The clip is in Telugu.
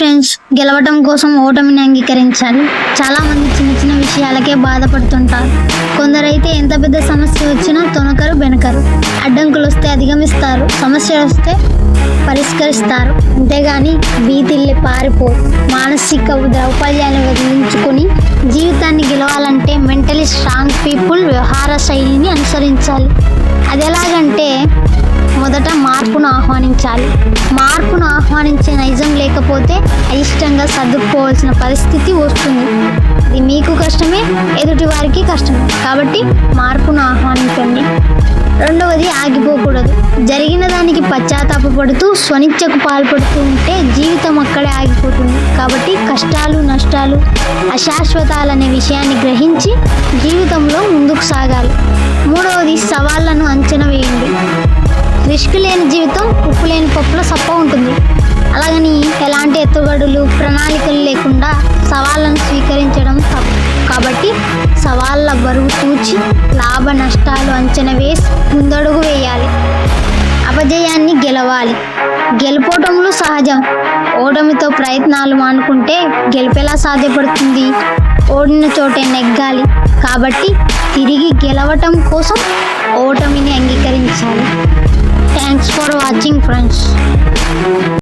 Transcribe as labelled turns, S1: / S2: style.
S1: ఫ్రెండ్స్, గెలవటం కోసం ఓటమిని అంగీకరించాలి. చాలామంది చిన్న చిన్న విషయాలకే బాధపడుతుంటారు. కొందరైతే ఎంత పెద్ద సమస్య వచ్చినా తొనకరు బెనకరు. అడ్డంకులు వస్తే అధిగమిస్తారు, సమస్యలు వస్తే పరిష్కరిస్తారు. అంతేగాని వీధిల్లి పారిపోరు. మానసిక దౌర్బల్యాన్ని వదిలించుకొని జీవితాన్ని గెలవాలంటే మెంటలీ స్ట్రాంగ్ పీపుల్ వ్యవహార శైలిని అనుసరించాలి. అది ఎలాగంటే మొదట మార్పును ఆహ్వానించాలి. మార్పును ఆహ్వానించే నైజం లేకపోతే అయిష్టంగా సర్దుకుపోవాల్సిన పరిస్థితి వస్తుంది. ఇది మీకు కష్టమే, ఎదుటి వారికి కష్టమే. కాబట్టి మార్పును ఆహ్వానించండి. రెండవది, ఆగిపోకూడదు. జరిగిన దానికి పశ్చాత్తాపపడుతూ స్వనిచ్చకు పాల్పడుతూ ఉంటే జీవితం అక్కడే ఆగిపోతుంది. కాబట్టి కష్టాలు నష్టాలు అశాశ్వతాలనే విషయాన్ని గ్రహించి జీవితంలో ముందుకు సాగాలి. మూడవది, సవాళ్లను అంచనా వేయండి. రిస్క్ లేని జీవితం ఉప్పు లేని పప్పులో సప్ప ఉంటుంది. అలాగని ఎలాంటి ఎత్తుగడులు ప్రణాళికలు లేకుండా సవాళ్ళను స్వీకరించడం తప్పు. కాబట్టి సవాళ్ళ బరువు తూచి లాభ నష్టాలు అంచనా వేసి ముందడుగు వేయాలి. అపజయాన్ని గెలవాలి. గెలుపోటములు సహజం. ఓటమితో ప్రయత్నాలు మానుకుంటే గెలుపెలా సాధ్యపడుతుంది? ఓడిన చోటే నెగ్గాలి. కాబట్టి తిరిగి గెలవటం కోసం ఓటమిని అంగీకరించాలి. Thanks for watching friends.